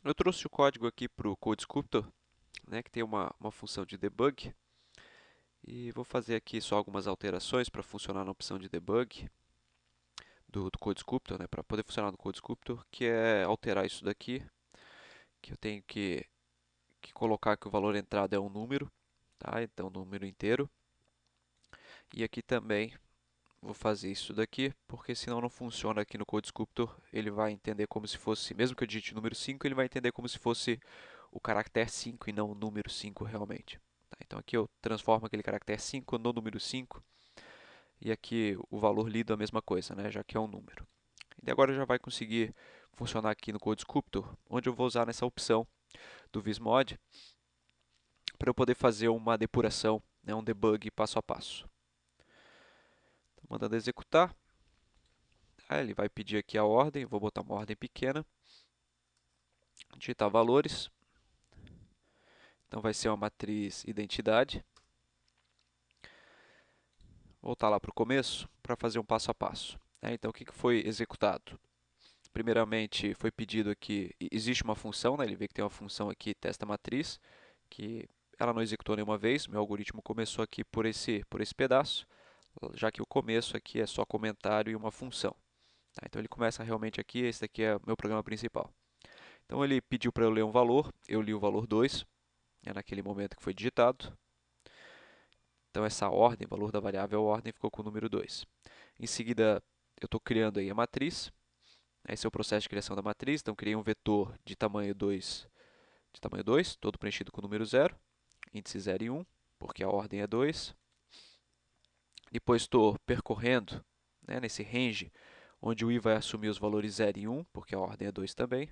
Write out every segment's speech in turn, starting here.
Eu trouxe o código aqui para o CodeSculptor, né, que tem uma função de debug. E vou fazer aqui só algumas alterações para funcionar na opção de debug do CodeSculptor, né, para poder funcionar no CodeSculptor, que é alterar isso daqui, que eu tenho que colocar que o valor entrado é um número, tá? Então, número inteiro. E aqui também vou fazer isso daqui, porque senão não funciona aqui no CodeSculptor. Ele vai entender como se fosse, mesmo que eu digite o número 5, ele vai entender como se fosse o caractere 5 e não o número 5 realmente. Tá? Então aqui eu transformo aquele caractere 5 no número 5, e aqui o valor lido é a mesma coisa, né? Já que é um número. E agora já vai conseguir funcionar aqui no CodeSculptor, onde eu vou usar nessa opção do Vismod para eu poder fazer uma depuração, né? Um debug passo a passo. Então, mandando executar. Aí ele vai pedir aqui a ordem, vou botar uma ordem pequena, digitar valores, então vai ser uma matriz identidade. Voltar lá para o começo para fazer um passo a passo. Então o que foi executado? Primeiramente foi pedido aqui, existe uma função, né? Ele vê que tem uma função aqui, testa matriz, que ela não executou nenhuma vez, meu algoritmo começou aqui por esse pedaço, já que o começo aqui é só comentário e uma função. Então ele começa realmente aqui, esse daqui é o meu programa principal. Então ele pediu para eu ler um valor, eu li o valor 2, naquele momento que foi digitado. Então essa ordem, valor da variável ordem, ficou com o número 2. Em seguida, eu estou criando aí a matriz. Esse é o processo de criação da matriz. Então criei um vetor de tamanho 2, todo preenchido com o número 0, índice 0 e 1, porque a ordem é 2. Depois estou percorrendo, né, nesse range, onde o i vai assumir os valores 0 e 1, porque a ordem é 2 também.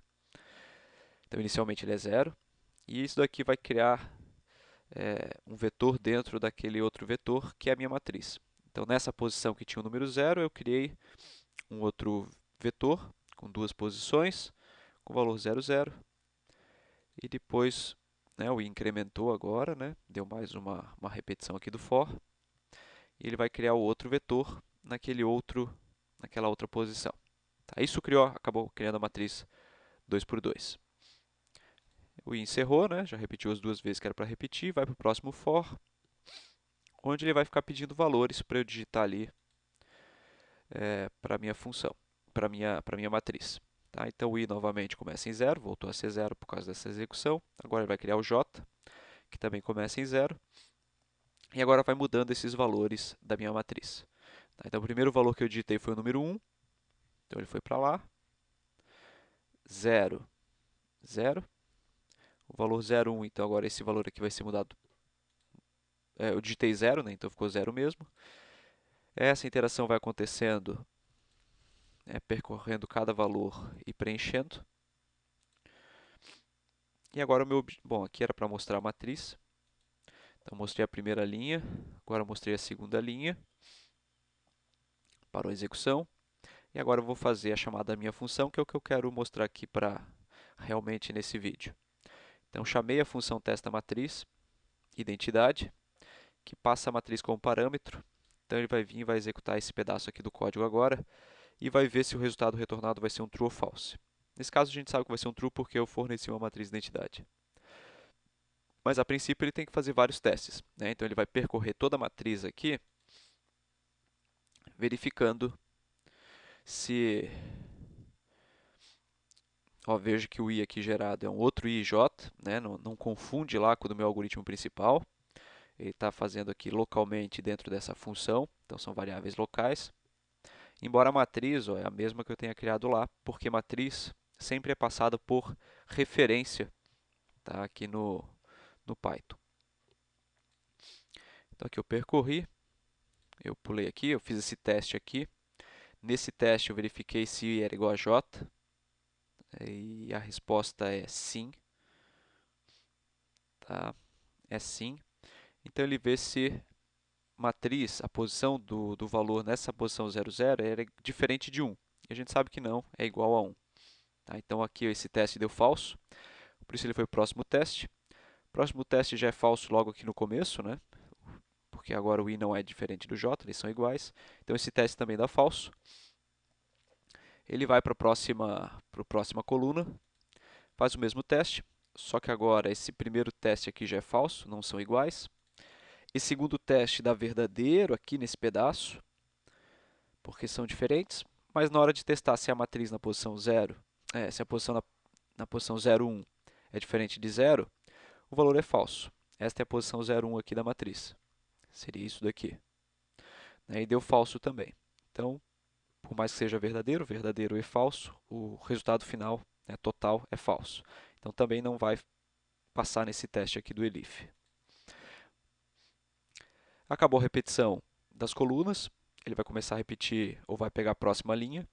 Então inicialmente ele é 0. E isso daqui vai criar um vetor dentro daquele outro vetor, que é a minha matriz. Então, nessa posição que tinha o número 0, eu criei um outro vetor com duas posições, com valor 0, 0. E depois, né, o i incrementou agora, né, deu mais uma repetição aqui do for. E ele vai criar o outro vetor naquela outra posição. Tá? Isso acabou criando a matriz 2 por 2. O i encerrou, né, já repetiu as duas vezes que era para repetir, vai para o próximo for, onde ele vai ficar pedindo valores para eu digitar ali para a minha função, para a minha matriz. Tá? Então o i novamente começa em 0, voltou a ser 0 por causa dessa execução. Agora ele vai criar o j, que também começa em 0. E agora vai mudando esses valores da minha matriz. Tá? Então o primeiro valor que eu digitei foi o número 1, então ele foi para lá. 0, 0. O valor 0, 1, então agora esse valor aqui vai ser mudado. Eu digitei 0, né? Então ficou 0 mesmo. Essa interação vai acontecendo, percorrendo cada valor e preenchendo. E agora bom, aqui era para mostrar a matriz. Então mostrei a primeira linha, agora mostrei a segunda linha. Parou a execução. E agora eu vou fazer a chamada da minha função, que é o que eu quero mostrar aqui realmente nesse vídeo. Então chamei a função testa matriz, identidade, que passa a matriz como parâmetro. Então ele vai vir e vai executar esse pedaço aqui do código agora e vai ver se o resultado retornado vai ser um true ou false. Nesse caso a gente sabe que vai ser um true porque eu forneci uma matriz de identidade. Mas a princípio ele tem que fazer vários testes, né? Então ele vai percorrer toda a matriz aqui, verificando se... vejo que o i aqui gerado é um outro i j, né? Não confunde lá com o do meu algoritmo principal. Ele está fazendo aqui localmente dentro dessa função, então são variáveis locais. Embora a matriz é a mesma que eu tenha criado lá, porque matriz sempre é passada por referência, tá? Aqui no Python. Então aqui eu percorri, eu pulei aqui, eu fiz esse teste aqui. Nesse teste eu verifiquei se i era igual a j, e a resposta é sim. Tá? É sim. Então ele vê se matriz, a posição do valor nessa posição 0, 0 era diferente de 1. E a gente sabe que não, é igual a 1. Tá? Então aqui esse teste deu falso, por isso ele foi para o próximo teste. O próximo teste já é falso logo aqui no começo, né? Porque agora o i não é diferente do j, eles são iguais. Então esse teste também dá falso. Ele vai para a próxima coluna, faz o mesmo teste, só que agora esse primeiro teste aqui já é falso, não são iguais. Esse segundo teste dá verdadeiro aqui nesse pedaço, porque são diferentes, mas na hora de testar se a matriz na posição 0, se a posição na posição 0, 1 é diferente de 0, o valor é falso. Esta é a posição 0, 1 aqui da matriz. Seria isso daqui. E deu falso também. Então, por mais que seja verdadeiro, verdadeiro e falso, o resultado final, total, é falso. Então, também não vai passar nesse teste aqui do ELIF. Acabou a repetição das colunas, ele vai começar a repetir ou vai pegar a próxima linha,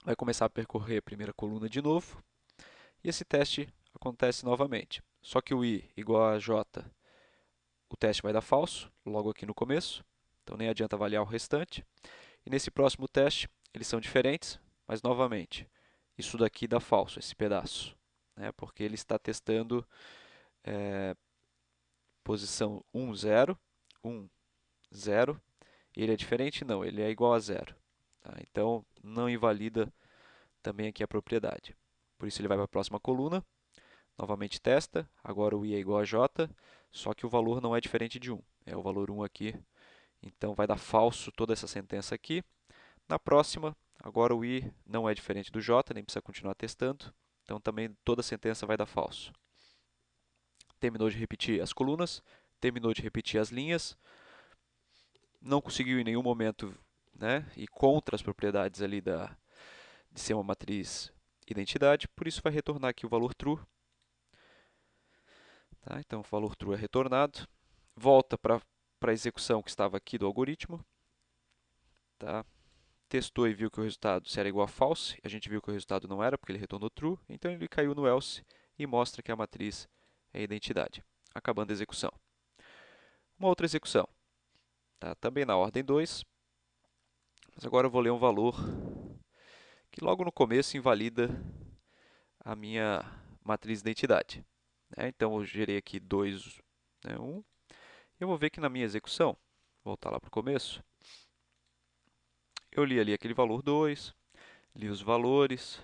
vai começar a percorrer a primeira coluna de novo, e esse teste acontece novamente. Só que o I igual a J, o teste vai dar falso, logo aqui no começo, então nem adianta avaliar o restante. E nesse próximo teste, eles são diferentes, mas novamente, isso daqui dá falso, esse pedaço, porque ele está testando posição 1, 0, 1, 0, e ele é diferente? Não, ele é igual a 0. Tá? Então, não invalida também aqui a propriedade. Por isso ele vai para a próxima coluna, novamente testa, agora o I é igual a J, só que o valor não é diferente de 1, é o valor 1 aqui, então vai dar falso toda essa sentença aqui. Na próxima, agora o I não é diferente do J, nem precisa continuar testando, então também toda a sentença vai dar falso. Terminou de repetir as colunas, terminou de repetir as linhas, não conseguiu em nenhum momento ir contra as propriedades ali de ser uma matriz identidade, por isso vai retornar aqui o valor true. Tá? Então, o valor true é retornado. Volta para a execução que estava aqui do algoritmo. Tá? Testou e viu que o resultado era igual a false. A gente viu que o resultado não era, porque ele retornou true. Então, ele caiu no else e mostra que a matriz é identidade. Acabando a execução. Uma outra execução. Tá? Também na ordem 2. Mas agora eu vou ler um valor que logo no começo invalida a minha matriz identidade. Então, eu gerei aqui 2, 1. Eu vou ver que na minha execução, voltar lá para o começo, eu li ali aquele valor 2, li os valores,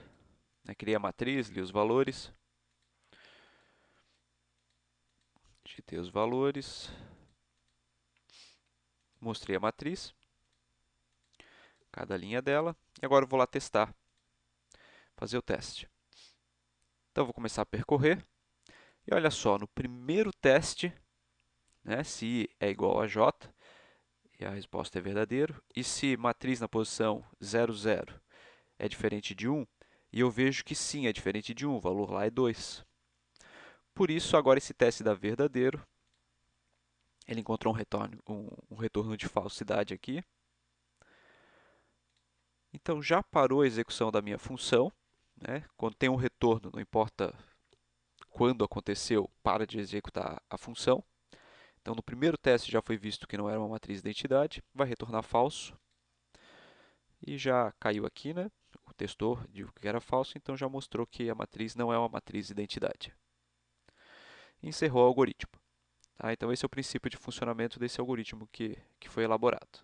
criei a matriz, li os valores, digitei os valores, mostrei a matriz, cada linha dela, e agora eu vou lá testar, fazer o teste. Então, eu vou começar a percorrer, e olha só, no primeiro teste, se I é igual a J, e a resposta é verdadeiro, e se matriz na posição 0, 0 é diferente de 1, e eu vejo que sim, é diferente de 1, o valor lá é 2. Por isso, agora esse teste dá verdadeiro. Ele encontrou um retorno de falsidade aqui. Então, já parou a execução da minha função. Quando tem um retorno, não importa quando aconteceu, para de executar a função. Então, no primeiro teste já foi visto que não era uma matriz de identidade, vai retornar falso. E já caiu aqui, o testou viu que era falso, então já mostrou que a matriz não é uma matriz de identidade. Encerrou o algoritmo. Então, esse é o princípio de funcionamento desse algoritmo que foi elaborado.